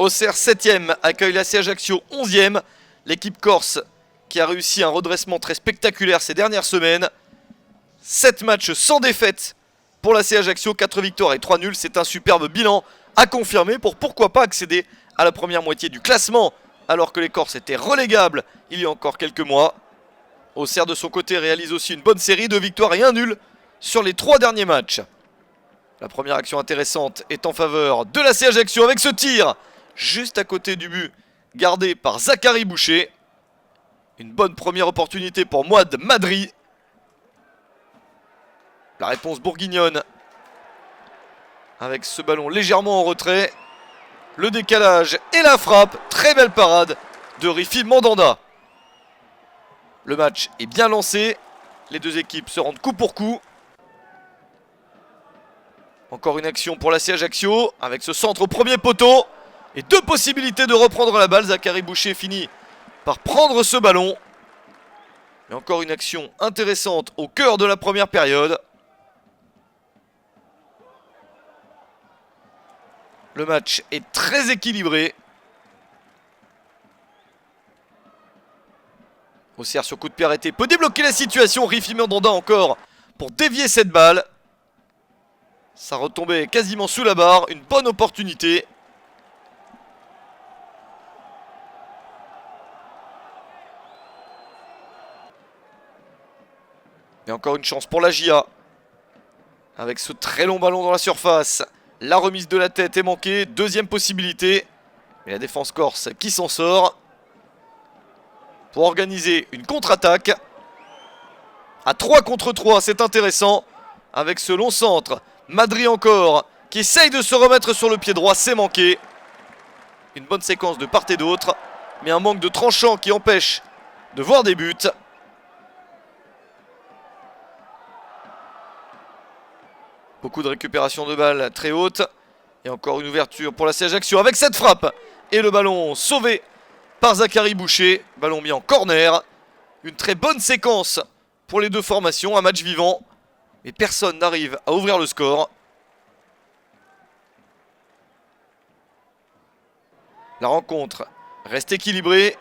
Auxerre 7ème accueille l'AC Ajaccio 11ème. L'équipe corse qui a réussi un redressement très spectaculaire ces dernières semaines. 7 matchs sans défaite pour l'AC Ajaccio, 4 victoires et 3 nuls. C'est un superbe bilan à confirmer pour pourquoi pas accéder à la première moitié du classement alors que les Corses étaient relégables il y a encore quelques mois. Auxerre de son côté réalise aussi une bonne série de victoires et un nul sur les 3 derniers matchs. La première action intéressante est en faveur de l'AC Ajaccio avec ce tir juste à côté du but gardé par Zachary Boucher. Une bonne première opportunité pour Mouad Madri. La réponse bourguignonne avec ce ballon légèrement en retrait. Le décalage et la frappe. Très belle parade de Rifi Mandanda. Le match est bien lancé. Les deux équipes se rendent coup pour coup. Encore une action pour l'AC Ajaccio avec ce centre au premier poteau. Et 2 possibilités de reprendre la balle. Zachary Boucher finit par prendre ce ballon. Et encore une action intéressante au cœur de la première période. Le match est très équilibré. Auxerre sur coup de pied arrêté peut débloquer la situation. Rifi Mandanda encore pour dévier cette balle. Ça retombait quasiment sous la barre. Une bonne opportunité. Et encore une chance pour la GIA. Avec ce très long ballon dans la surface. La remise de la tête est manquée. Deuxième possibilité. Et la défense corse qui s'en sort. Pour organiser une contre-attaque. À 3 contre 3, c'est intéressant. Avec ce long centre. Madri encore. Qui essaye de se remettre sur le pied droit. C'est manqué. Une bonne séquence de part et d'autre. Mais un manque de tranchant qui empêche de voir des buts. Beaucoup de récupération de balles très haute. Et encore une ouverture pour l'AC Ajaccio avec cette frappe. Et le ballon sauvé par Zachary Boucher. Ballon mis en corner. Une très bonne séquence pour les deux formations. Un match vivant. Mais personne n'arrive à ouvrir le score. La rencontre reste équilibrée.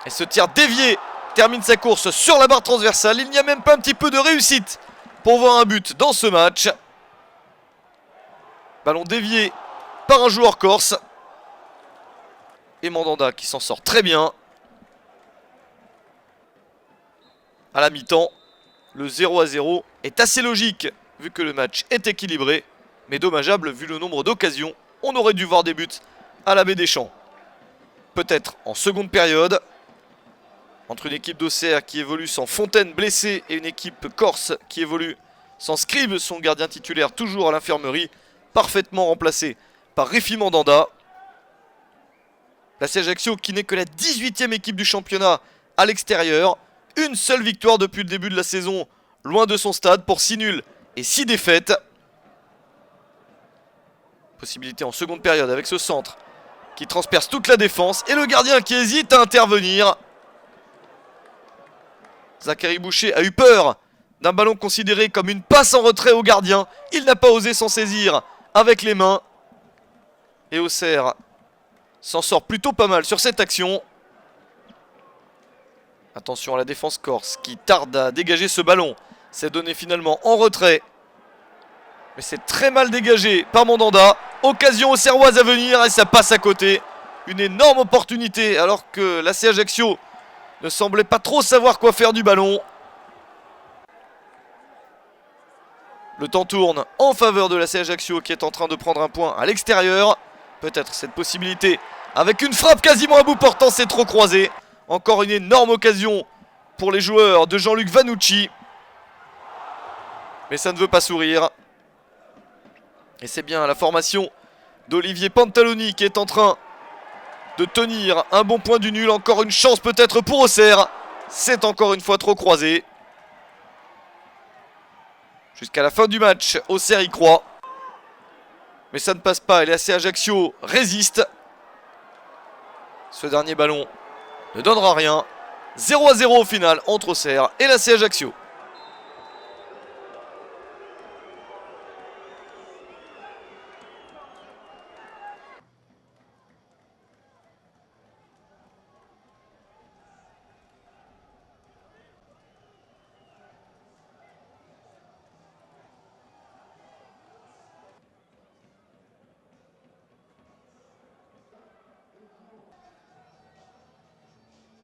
Et ce tir dévié termine sa course sur la barre transversale. Il n'y a même pas un petit peu de réussite pour voir un but dans ce match. Ballon dévié par un joueur corse. Et Mandanda qui s'en sort très bien. À la mi-temps, le 0-0 est assez logique vu que le match est équilibré. Mais dommageable vu le nombre d'occasions. On aurait dû voir des buts à la Baie des Champs. Peut-être en seconde période. Entre une équipe d'Auxerre qui évolue sans Fontaine blessé et une équipe corse qui évolue sans Scribe, son gardien titulaire toujours à l'infirmerie, parfaitement remplacé par Rifi Mandanda. L'AC Ajaccio qui n'est que la 18e équipe du championnat à l'extérieur. Une seule victoire depuis le début de la saison, loin de son stade pour 6 nuls et 6 défaites. Possibilité en seconde période avec ce centre qui transperce toute la défense et le gardien qui hésite à intervenir. Zachary Boucher a eu peur d'un ballon considéré comme une passe en retrait au gardien. Il n'a pas osé s'en saisir avec les mains. Et Auxerre s'en sort plutôt pas mal sur cette action. Attention à la défense corse qui tarde à dégager ce ballon. C'est donné finalement en retrait. Mais c'est très mal dégagé par Mandanda. Occasion auxerroise à venir et ça passe à côté. Une énorme opportunité alors que l'AC Ajaccio ne semblait pas trop savoir quoi faire du ballon. Le temps tourne en faveur de l'AC Ajaccio qui est en train de prendre un point à l'extérieur. Peut-être cette possibilité avec une frappe quasiment à bout portant, c'est trop croisé. Encore une énorme occasion pour les joueurs de Jean-Luc Vanucci. Mais ça ne veut pas sourire. Et c'est bien la formation d'Olivier Pantaloni qui est en train de tenir un bon point du nul. Encore une chance peut-être pour Auxerre. C'est encore une fois trop croisé. Jusqu'à la fin du match, Auxerre y croit. Mais ça ne passe pas et l'AC Ajaccio résiste. Ce dernier ballon ne donnera rien. 0-0 au final entre Auxerre et l'AC Ajaccio.